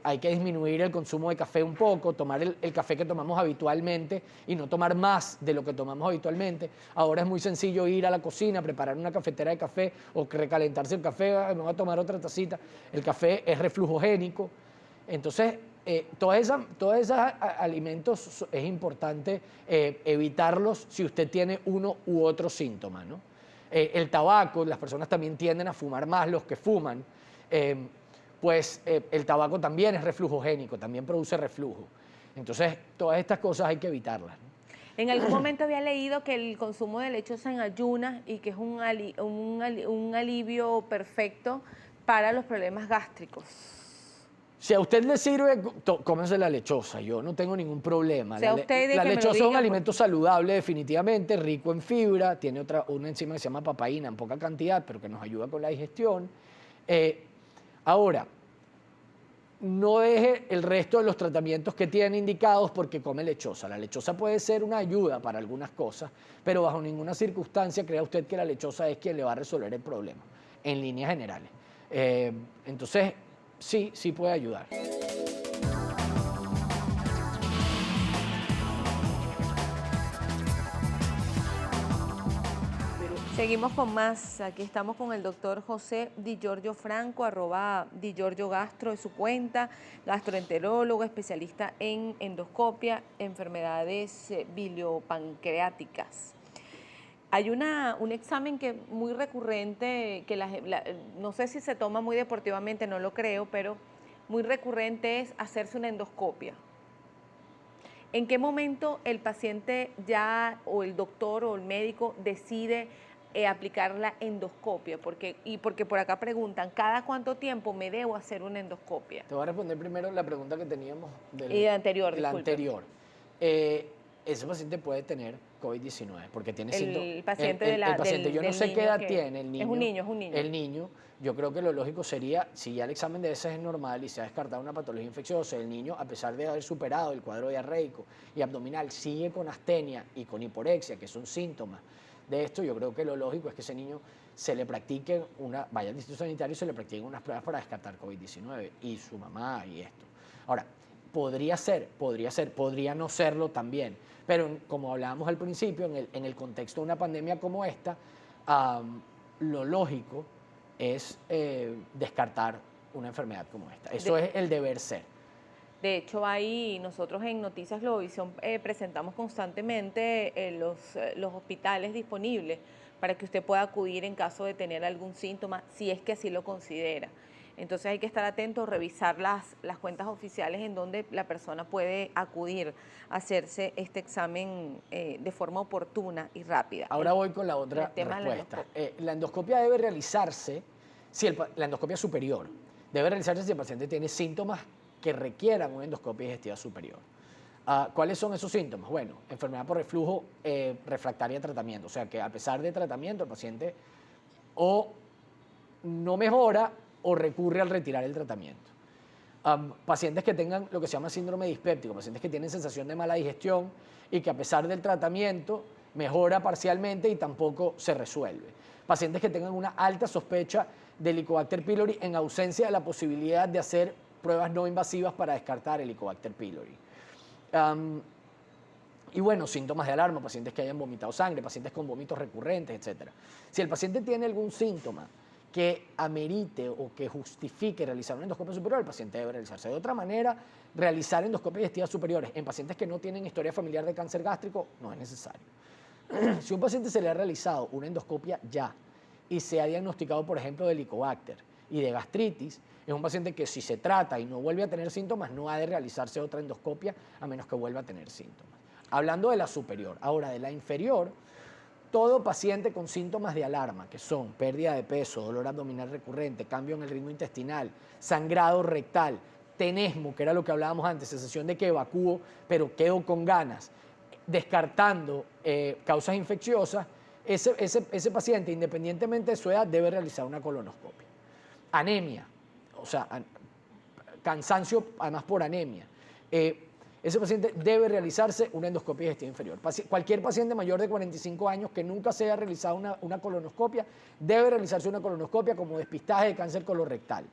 B: Hay que disminuir el consumo de café un poco, tomar el café que tomamos habitualmente y no tomar más de lo que tomamos habitualmente. Ahora es muy sencillo ir a la cocina, preparar una cafetera de café o recalentarse el café, me voy a tomar otra tacita. El café es reflujogénico. Entonces, todos esos alimentos es importante evitarlos si usted tiene uno u otro síntoma, ¿no? El tabaco, las personas también tienden a fumar más, los que fuman. Pues el tabaco también es reflujogénico, también produce reflujo. Entonces, todas estas cosas hay que evitarlas, ¿no?
A: En algún momento había leído que el consumo de lechosa en ayunas y que es un alivio perfecto para los problemas gástricos.
B: Si a usted le sirve, cómese la lechosa, yo no tengo ningún problema.
A: La
B: lechosa es un alimento saludable definitivamente, rico en fibra, tiene una enzima que se llama papaína en poca cantidad, pero que nos ayuda con la digestión. Ahora, no deje el resto de los tratamientos que tiene indicados porque come lechosa. La lechosa puede ser una ayuda para algunas cosas, pero bajo ninguna circunstancia crea usted que la lechosa es quien le va a resolver el problema, en líneas generales. Entonces, sí puede ayudar.
A: Seguimos con más. Aquí estamos con el doctor José Di Giorgio Franco, @DiGiorgioGastro es su cuenta, gastroenterólogo, especialista en endoscopia, enfermedades biliopancreáticas. Hay un examen que muy recurrente, que no sé si se toma muy deportivamente, no lo creo, pero muy recurrente es hacerse una endoscopia. ¿En qué momento el paciente o el doctor o el médico decide aplicar la endoscopia? Porque por acá preguntan, ¿cada cuánto tiempo me debo hacer una endoscopia?
B: Te voy a responder primero la pregunta que teníamos
A: Anterior,
B: la
A: disculpe.
B: anterior. Ese paciente puede tener COVID-19 porque tiene síntomas.
A: El paciente
B: El paciente, yo no sé qué edad tiene el niño.
A: Es un niño, es un niño.
B: El niño, yo creo que lo lógico sería, si ya el examen de heces es normal y se ha descartado una patología infecciosa, el niño, a pesar de haber superado el cuadro diarreico y abdominal, sigue con astenia y con hiporexia, que son síntomas de esto, yo creo que lo lógico es que ese niño se le practique vaya al distrito sanitario y se le practiquen unas pruebas para descartar COVID-19 y su mamá y esto. Ahora, podría no serlo también, pero como hablábamos al principio, en el contexto de una pandemia como esta, lo lógico es descartar una enfermedad como esta. Eso es el deber ser.
A: De hecho, nosotros en Noticias Globovisión presentamos constantemente los hospitales disponibles para que usted pueda acudir en caso de tener algún síntoma, si es que así lo considera. Entonces hay que estar atento, revisar las cuentas oficiales en donde la persona puede acudir a hacerse este examen de forma oportuna y rápida.
B: Ahora voy con la otra respuesta. La endoscopia debe realizarse, la endoscopia superior, debe realizarse si el paciente tiene síntomas que requieran una endoscopia digestiva superior. ¿Cuáles son esos síntomas? Bueno, enfermedad por reflujo refractaria a tratamiento, o sea que a pesar de tratamiento el paciente o no mejora o recurre al retirar el tratamiento. Pacientes que tengan lo que se llama síndrome dispéptico, pacientes que tienen sensación de mala digestión y que a pesar del tratamiento mejora parcialmente y tampoco se resuelve. Pacientes que tengan una alta sospecha de Helicobacter pylori en ausencia de la posibilidad de hacer pruebas no invasivas para descartar el Helicobacter pylori. Y bueno, síntomas de alarma, pacientes que hayan vomitado sangre, pacientes con vómitos recurrentes, etc. Si el paciente tiene algún síntoma que amerite o que justifique realizar una endoscopia superior, el paciente debe realizarse. De otra manera, realizar endoscopias digestivas superiores en pacientes que no tienen historia familiar de cáncer gástrico no es necesario. Si a un paciente se le ha realizado una endoscopia ya y se ha diagnosticado, por ejemplo, de Helicobacter y de gastritis, es un paciente que si se trata y no vuelve a tener síntomas, no ha de realizarse otra endoscopia a menos que vuelva a tener síntomas. Hablando de la superior. Ahora, de la inferior, todo paciente con síntomas de alarma, que son pérdida de peso, dolor abdominal recurrente, cambio en el ritmo intestinal, sangrado rectal, tenesmo, que era lo que hablábamos antes, sensación de que evacúo, pero quedo con ganas, descartando causas infecciosas, ese paciente, independientemente de su edad, debe realizar una colonoscopia. Anemia, o sea, cansancio además por anemia. Ese paciente debe realizarse una endoscopia digestiva inferior. Cualquier paciente mayor de 45 años que nunca se haya realizado una colonoscopia debe realizarse una colonoscopia como despistaje de cáncer colorectal.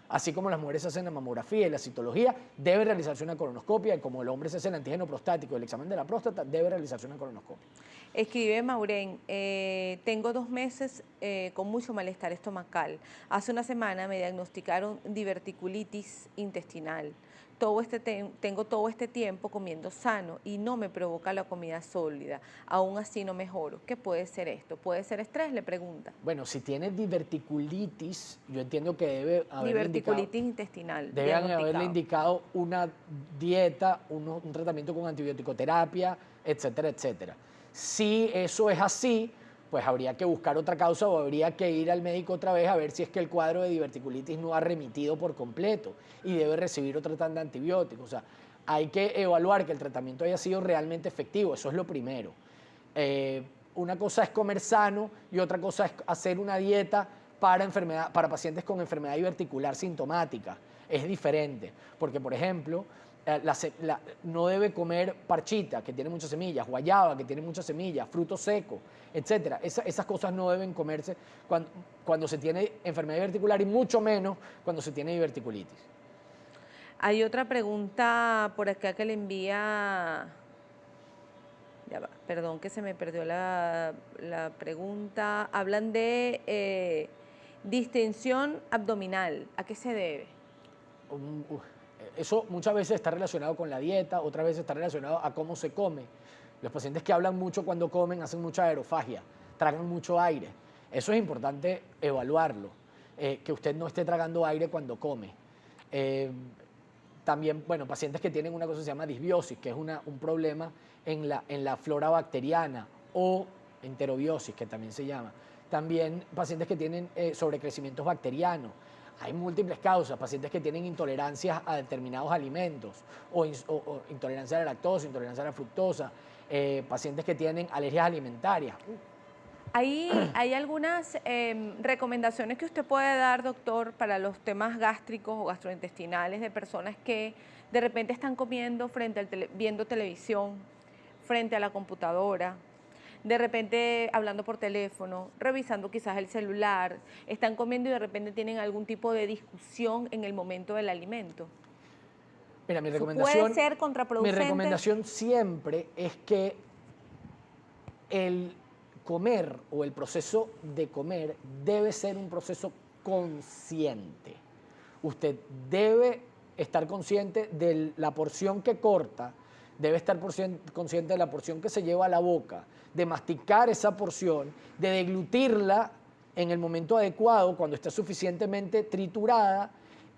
B: Así como las mujeres hacen la mamografía y la citología, debe realizarse una colonoscopia y como el hombre se hace el antígeno prostático y el examen de la próstata, debe realizarse una colonoscopia.
A: Escribe Maureen, tengo 2 meses con mucho malestar estomacal. Hace una semana me diagnosticaron diverticulitis intestinal. Tengo todo este tiempo comiendo sano y no me provoca la comida sólida. Aún así no mejoro. ¿Qué puede ser esto? ¿Puede ser estrés? Le pregunta.
B: Bueno, si tiene diverticulitis, yo entiendo que debe haber
A: diverticulitis intestinal.
B: Deben haberle indicado una dieta, un tratamiento con antibiótico-terapia, etcétera, etcétera. Si eso es así, pues habría que buscar otra causa o habría que ir al médico otra vez a ver si es que el cuadro de diverticulitis no ha remitido por completo y debe recibir otra tanda de antibióticos. O sea, hay que evaluar que el tratamiento haya sido realmente efectivo, eso es lo primero. Una cosa es comer sano y otra cosa es hacer una dieta para pacientes con enfermedad diverticular sintomática. Es diferente, porque por ejemplo, no debe comer parchita, que tiene muchas semillas, guayaba, que tiene muchas semillas, fruto seco, etc. Esas cosas no deben comerse cuando se tiene enfermedad diverticular y mucho menos cuando se tiene diverticulitis.
A: Hay otra pregunta por acá que le envía... Ya va, perdón que se me perdió la pregunta. Hablan de distensión abdominal. ¿A qué se debe?
B: Eso muchas veces está relacionado con la dieta, otras veces está relacionado a cómo se come. Los pacientes que hablan mucho cuando comen hacen mucha aerofagia, tragan mucho aire. Eso es importante evaluarlo, que usted no esté tragando aire cuando come. También, bueno, pacientes que tienen una cosa que se llama disbiosis, que es un problema en la flora bacteriana, o enterobiosis, que también se llama. También pacientes que tienen sobrecrecimientos bacterianos. Hay múltiples causas, pacientes que tienen intolerancias a determinados alimentos o intolerancia a la lactosa, intolerancia a la fructosa, pacientes que tienen alergias alimentarias.
A: ¿Hay algunas recomendaciones que usted puede dar, doctor, para los temas gástricos o gastrointestinales de personas que de repente están comiendo viendo televisión, frente a la computadora, de repente hablando por teléfono, revisando quizás el celular, están comiendo y de repente tienen algún tipo de discusión en el momento del alimento?
B: Mira,
A: ¿Puede ser contraproducente?
B: Mi recomendación siempre es que el comer o el proceso de comer debe ser un proceso consciente. Usted debe estar consciente de la porción que corta, debe estar consciente de la porción que se lleva a la boca, de masticar esa porción, de deglutirla en el momento adecuado, cuando esté suficientemente triturada,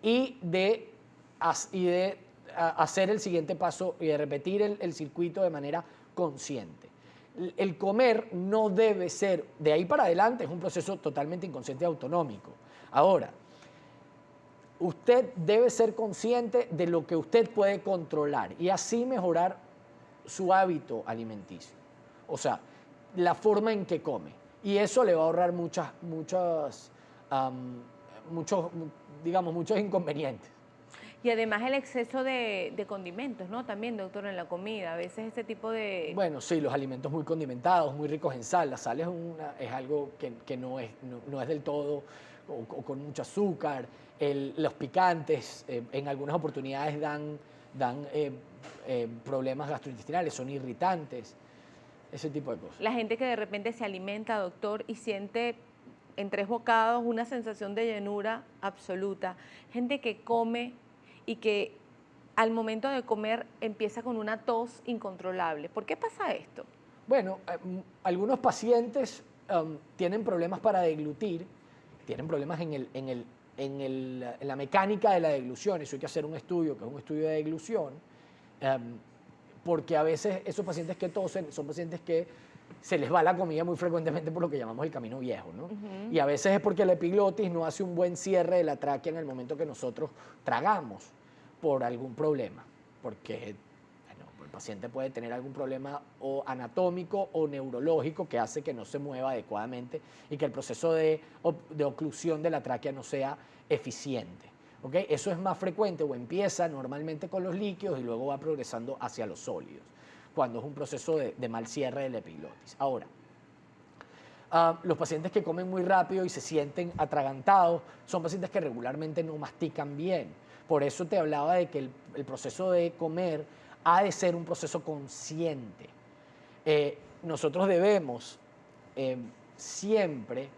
B: y de hacer el siguiente paso y de repetir el circuito de manera consciente. El comer no debe ser, de ahí para adelante, es un proceso totalmente inconsciente y autonómico. Ahora, usted debe ser consciente de lo que usted puede controlar y así mejorar su hábito alimenticio. O sea, la forma en que come. Y eso le va a ahorrar muchos inconvenientes.
A: Y además el exceso de condimentos, ¿no? También, doctor, en la comida. A veces este tipo de...
B: Bueno, sí, los alimentos muy condimentados, muy ricos en sal. La sal es algo que no es del todo, o con mucho azúcar. Los picantes en algunas oportunidades dan problemas gastrointestinales, son irritantes, ese tipo de cosas.
A: La gente que de repente se alimenta, doctor, y siente en 3 bocados una sensación de llenura absoluta. Gente que come y que al momento de comer empieza con una tos incontrolable. ¿Por qué pasa esto?
B: Bueno, algunos pacientes tienen problemas para deglutir, tienen problemas en la mecánica de la deglución. Eso hay que hacer un estudio, que es un estudio de deglución, porque a veces esos pacientes que tosen son pacientes que se les va la comida muy frecuentemente por lo que llamamos el camino viejo, ¿no? Y a veces es porque la epiglotis no hace un buen cierre de la tráquea en el momento que nosotros tragamos por algún problema, porque el paciente puede tener algún problema o anatómico o neurológico que hace que no se mueva adecuadamente y que el proceso de oclusión de la tráquea no sea eficiente. ¿Okay? Eso es más frecuente o empieza normalmente con los líquidos y luego va progresando hacia los sólidos, cuando es un proceso de mal cierre de la epiglotis. Ahora, los pacientes que comen muy rápido y se sienten atragantados son pacientes que regularmente no mastican bien. Por eso te hablaba de que el proceso de comer ha de ser un proceso consciente. Nosotros siempre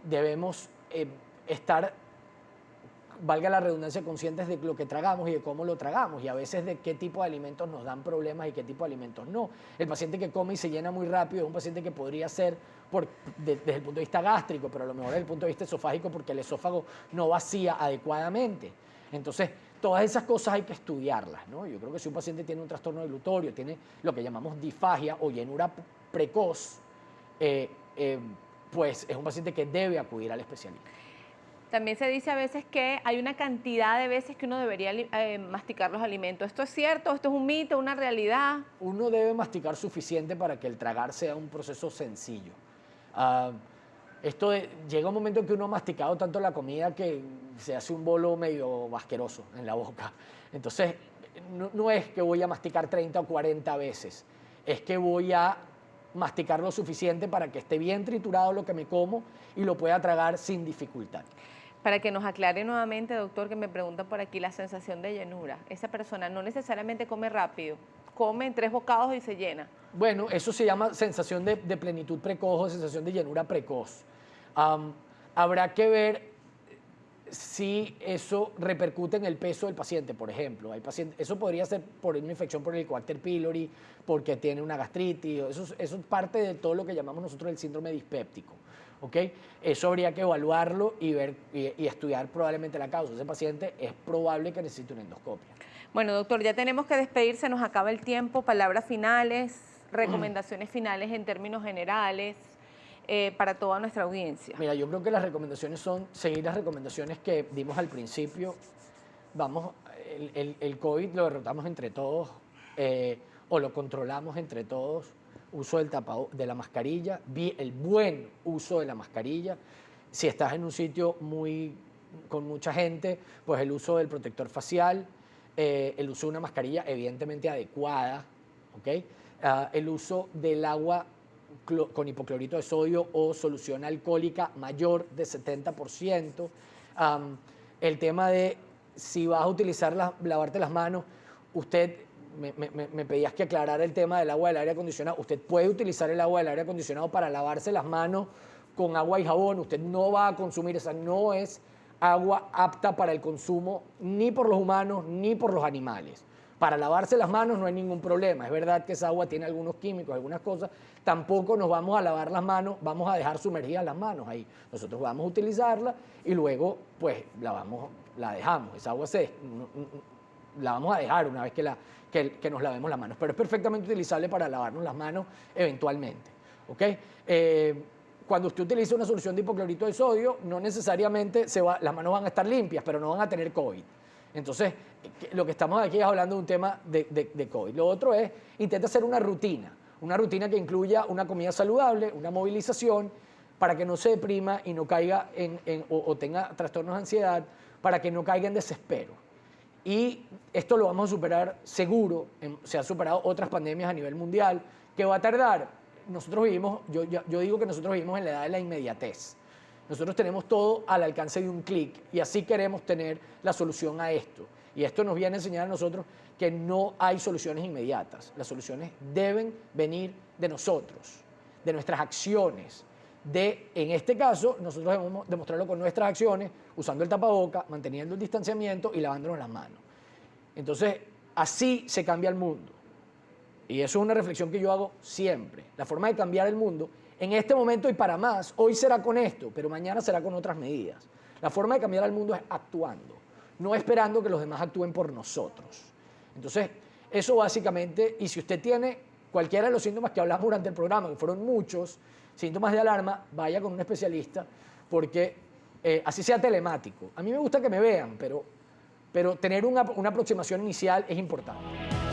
B: debemos estar, valga la redundancia, conscientes de lo que tragamos y de cómo lo tragamos, y a veces de qué tipo de alimentos nos dan problemas y qué tipo de alimentos no. El paciente que come y se llena muy rápido es un paciente que podría ser desde el punto de vista gástrico, pero a lo mejor desde el punto de vista esofágico, porque el esófago no vacía adecuadamente. Entonces, todas esas cosas hay que estudiarlas, ¿no? Yo creo que si un paciente tiene un trastorno deglutorio, tiene lo que llamamos disfagia o llenura precoz, pues es un paciente que debe acudir al especialista.
A: También se dice a veces que hay una cantidad de veces que uno debería masticar los alimentos. ¿Esto es cierto? ¿Esto es un mito, una realidad?
B: Uno debe masticar suficiente para que el tragar sea un proceso sencillo. Llega un momento en que uno ha masticado tanto la comida que se hace un bolo medio asqueroso en la boca. Entonces, no es que voy a masticar 30 o 40 veces, es que voy a masticar lo suficiente para que esté bien triturado lo que me como y lo pueda tragar sin dificultad.
A: Para que nos aclare nuevamente, doctor, que me preguntan por aquí la sensación de llenura. Esa persona no necesariamente come rápido, come en 3 bocados y se llena.
B: Bueno, eso se llama sensación de plenitud precoz o sensación de llenura precoz. Habrá que ver si eso repercute en el peso del paciente, por ejemplo. Eso podría ser por una infección por Helicobacter pylori, porque tiene una gastritis. Eso es parte de todo lo que llamamos nosotros el síndrome dispéptico. ¿Okay? Eso habría que evaluarlo y ver y estudiar probablemente la causa. Ese paciente es probable que necesite una endoscopia.
A: Bueno, doctor, ya tenemos que despedirse, nos acaba el tiempo. Palabras finales. recomendaciones finales en términos generales para toda nuestra audiencia.
B: Mira, yo creo que las recomendaciones son seguir las recomendaciones que dimos al principio. Vamos, el COVID lo derrotamos entre todos o lo controlamos entre todos. Uso de la mascarilla, el buen uso de la mascarilla. Si estás en un sitio con mucha gente, pues el uso del protector facial, el uso de una mascarilla evidentemente adecuada, ¿ok? El uso del agua con hipoclorito de sodio o solución alcohólica mayor de 70%. El tema de si vas a utilizar lavarte las manos, usted me pedías que aclarara el tema del agua del aire acondicionado. Usted puede utilizar el agua del aire acondicionado para lavarse las manos con agua y jabón. Usted no va a consumir, esa no es agua apta para el consumo ni por los humanos ni por los animales. Para lavarse las manos no hay ningún problema. Es verdad que esa agua tiene algunos químicos, algunas cosas. Tampoco nos vamos a lavar las manos, vamos a dejar sumergidas las manos ahí. Nosotros vamos a utilizarla y luego pues la dejamos. Esa agua la vamos a dejar una vez que nos lavemos las manos. Pero es perfectamente utilizable para lavarnos las manos eventualmente. ¿Ok? Cuando usted utiliza una solución de hipoclorito de sodio, no necesariamente las manos van a estar limpias, pero no van a tener COVID. Entonces, lo que estamos aquí es hablando de un tema de COVID. Lo otro es, intenta hacer una rutina que incluya una comida saludable, una movilización, para que no se deprima y no caiga o tenga trastornos de ansiedad, para que no caiga en desespero. Y esto lo vamos a superar seguro, se han superado otras pandemias a nivel mundial, que va a tardar. Yo digo que nosotros vivimos en la edad de la inmediatez. Nosotros tenemos todo al alcance de un clic y así queremos tener la solución a esto. Y esto nos viene a enseñar a nosotros que no hay soluciones inmediatas. Las soluciones deben venir de nosotros, de nuestras acciones. En este caso, nosotros debemos demostrarlo con nuestras acciones, usando el tapaboca, manteniendo el distanciamiento y lavándonos las manos. Entonces, así se cambia el mundo. Y eso es una reflexión que yo hago siempre. La forma de cambiar el mundo, en este momento y para más, hoy será con esto, pero mañana será con otras medidas. La forma de cambiar el mundo es actuando, no esperando que los demás actúen por nosotros. Entonces, eso básicamente, y si usted tiene cualquiera de los síntomas que hablamos durante el programa, que fueron muchos, síntomas de alarma, vaya con un especialista, porque así sea telemático. A mí me gusta que me vean, pero tener una aproximación inicial es importante.